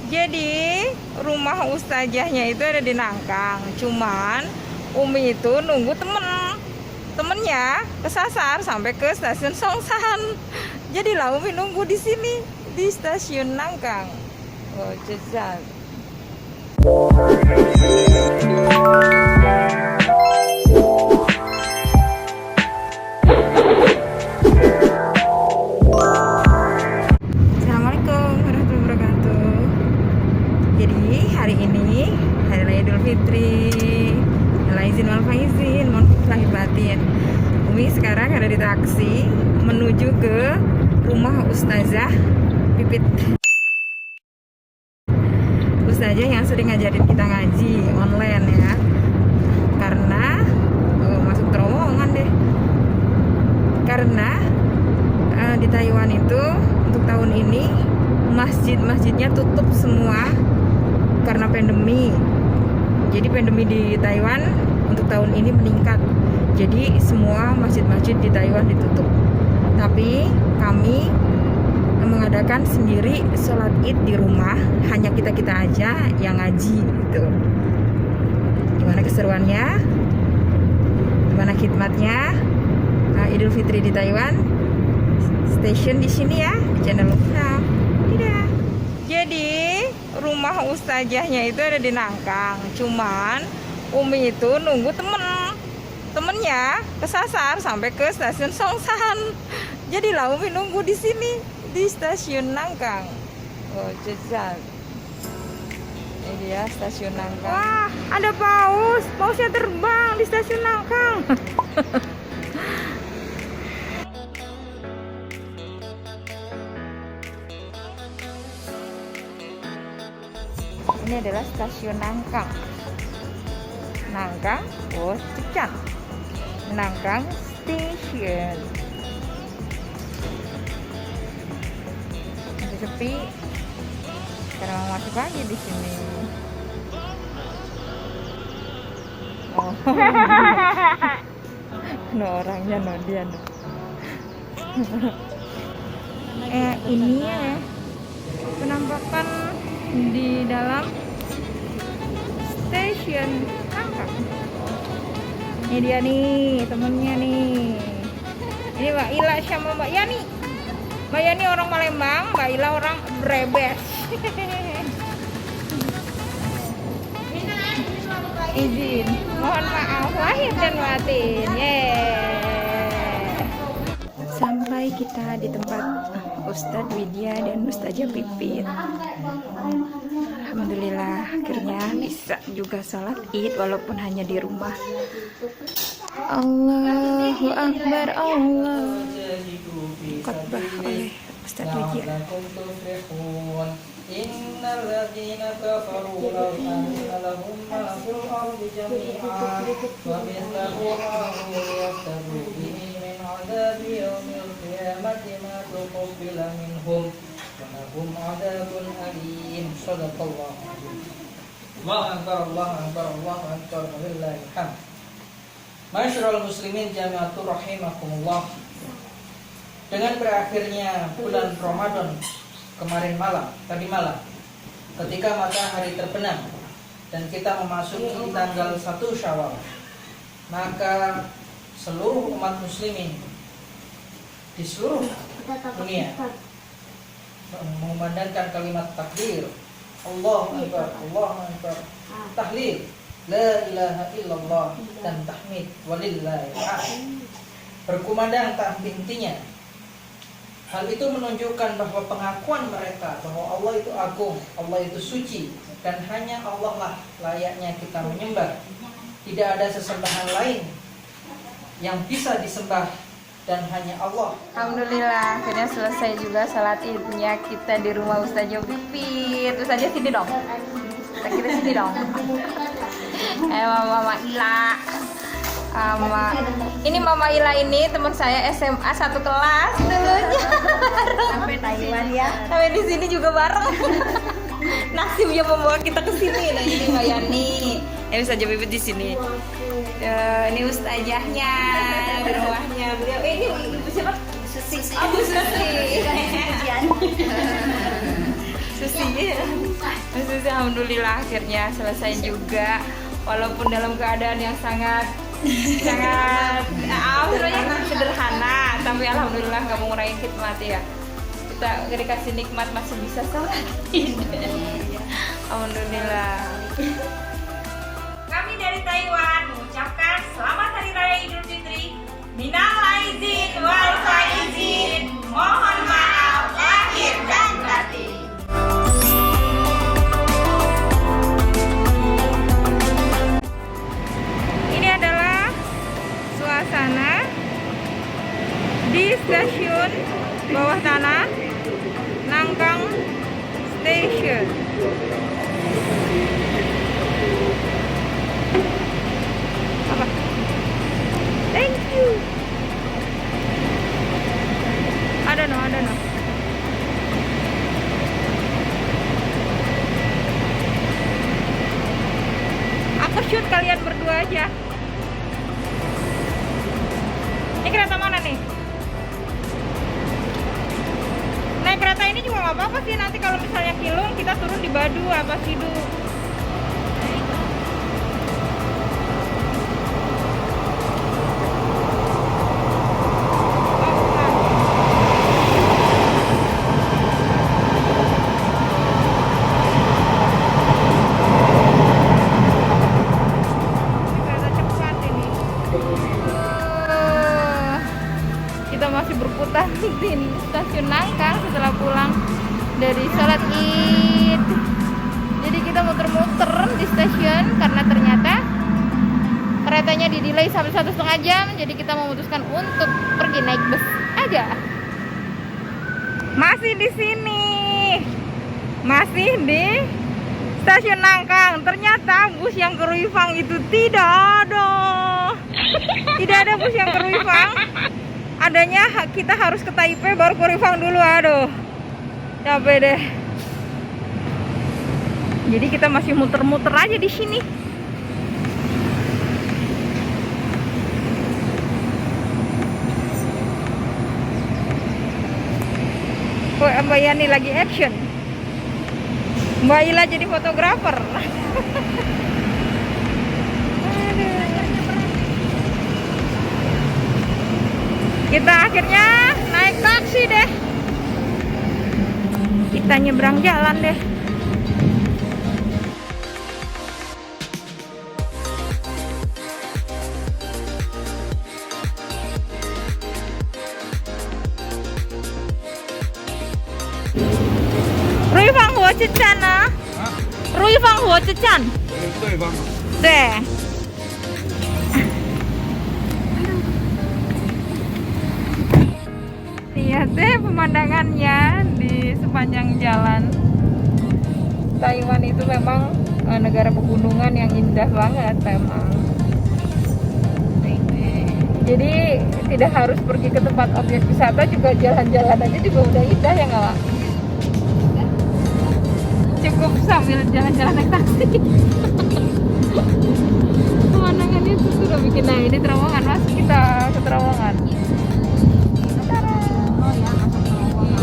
Jadi rumah ustazahnya itu ada di Nangkang. Cuman Umi itu nunggu temennya kesasar sampai ke stasiun Songsan. Jadilah Umi nunggu di sini di stasiun Nangkang. Oh, jejak. Assalamualaikum warahmatullahi wabarakatuh. Jadi hari ini hari raya Idul Fitri. Izin wal faizin, mohon lahir batin. Umi sekarang ada di taksi menuju ke rumah Ustazah Pipit. Ustazah yang sering ngajarin kita ngaji online ya. Karena masuk terowongan deh. Karena di Taiwan itu untuk tahun ini masjidnya tutup semua karena pandemi. Jadi pandemi di Taiwan untuk tahun ini meningkat. Jadi semua masjid-masjid di Taiwan ditutup. Tapi kami mengadakan sendiri sholat id di rumah. Hanya kita-kita aja yang ngaji gitu. Gimana keseruannya? Gimana khidmatnya? Idul Fitri di Taiwan. Station di sini ya, di channel Lukna. Tidak. Jadi rumah ustazahnya itu ada di Nangkang. Cuman Umi itu nunggu temennya kesasar sampai ke stasiun Songsan. Jadilah Umi nunggu di sini di stasiun Nangkang. Oh, jejak. Ini dia stasiun Nangkang. Wah, ada pausnya terbang di stasiun Nangkang. Ini adalah stasiun Nangkang. Nangkang, oh Cicang. Nangkang Station. Masih sepi. Karena mau masuk lagi di sini. Oh. No orangnya no dia no. Ini ya penampakan di dalam stasiun Nangkang. Ini dia nih temennya nih. Ini Mbak Ila sama Mbak Yani. Mbak Yani orang Palembang, Mbak Ila orang Brebes. Izin, mohon maaf lahir dan batin. Sampai kita di tempat Ustadz Widya dan Ustazah Pipit. Alhamdulillah akhirnya bisa juga sholat id walaupun hanya di rumah. Allahu Akbar, Allah khotbah oleh Ustadz Widya. Innal ladzina kafaru law anna lahum ma fil ardi jami'an wa mithluhu ma'ahu yaftadu bihi min 'adzabi yaumil qiyamati ma tuqbila minhum wa lahum 'adzabun alim. Shadaqallahu adzim. Allahu akbar, Allahu akbar, Allahu akbar, walillahil hamd. Ma'asyiral muslimin jami'atur rahimakumullah. Dengan berakhirnya bulan Ramadan tadi malam, ketika matahari terbenam dan kita memasuki tanggal 1 Syawal, maka seluruh umat muslimin di seluruh dunia mengumandangkan kalimat takbir, Allahu Akbar, Allahu Akbar, tahlil, la ilaha illallah, dan tahmid, walillahil hamd. Berkumandang tak henti-hentinya. Hal itu menunjukkan bahwa pengakuan mereka bahwa Allah itu agung, Allah itu suci, dan hanya Allah lah layaknya kita menyembah. Tidak ada sesembahan lain yang bisa disembah dan hanya Allah. Alhamdulillah akhirnya selesai juga salat idnya kita di rumah Ustazah Pipit. Ustazah sini dong. Kita sini dong. Mama Ila. Ini Mama Ila ini teman saya SMA satu kelas dulunya. Sampai Taiwan ya. Sampai di sini juga bareng. Nasibnya membawa kita ke sini. Nah ini Mbak Yani. Ustazah Pipit di sini. Ini ustazahnya di rumahnya beliau. Ini siapa? Susi. Abu Susi. Susi alhamdulillah akhirnya selesai juga, walaupun dalam keadaan yang sangat sederhana, tapi alhamdulillah nggak mengurangi khidmat ya. Kita dikasih nikmat masih bisa sholat. Alhamdulillah. Kami dari Taiwan mengucapkan selamat Hari Raya Idul Fitri. Minal aizin wal faizin. Mohon maaf lahir dan batin. Ini adalah suasana di stasiun bawah tanah Nangkang Station. Apa? Thank you. I don't know. Aku shoot kalian berdua aja. Ini kereta mana nih? Naik kereta ini juga nggak apa-apa sih, nanti kalau misalnya Kilung kita turun di Badu apa Sidu. Kita masih berputar di stasiun Nangkang setelah pulang dari sholat Id. Jadi kita muter-muter di stasiun karena ternyata keretanya di-delay sampai 1,5 jam. Jadi kita memutuskan untuk pergi naik bus aja. Masih di sini, masih di stasiun Nangkang. Ternyata bus yang ke Ruifang itu tidak ada. Tidak ada bus yang ke Ruifang. Adanya kita harus ke Taipei baru ke Ruifang dulu. Aduh, capek deh. Jadi kita masih muter-muter aja di sini. Kok Mbak Yani lagi action? Mbak Ila jadi fotografer. Kita akhirnya naik taksi deh. Kita nyebrang jalan deh. Ruifang Huo Zhejian啊 Ruifang Huo Zhejian 对 Lihat deh pemandangannya di sepanjang jalan. Taiwan itu memang negara pegunungan yang indah banget memang. Jadi tidak harus pergi ke tempat objek wisata, juga jalan-jalan aja juga udah indah ya nggak, Wak? Cukup sambil jalan-jalan naik taksi. Pemandangannya itu sudah bikin, nah ini terowongan, Mas, kita ke terowongan.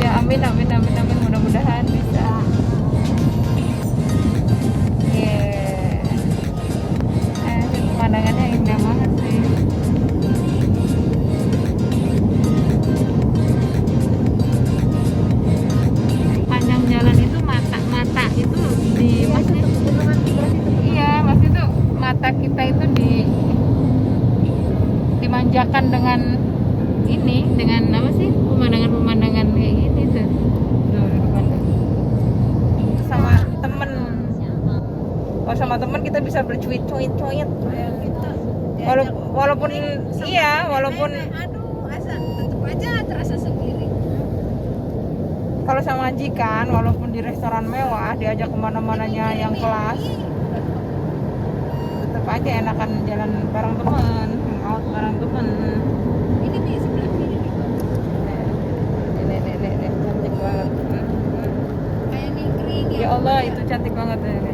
Ya amin mudah-mudahan bisa. Pemandangannya indah banget sih. Panjang jalan itu mata itu di masjid. Iya, masjid itu mata kita itu dimanjakan dengan ini, dengan apa sih, pemandangan kayak gini tuh. Sama temen, kalau sama temen kita bisa bercuit-cuit. Walaupun iya, walaupun tetap aja terasa sendiri. kalau sama majikan, walaupun di restoran mewah diajak kemana-mananya yang kelas, tetap aja enakan jalan bareng temen, out bareng temen. Ini di sebelah kiri nih. Nek, cantik banget. Kayak ningkring Ya Allah, itu cantik banget ya.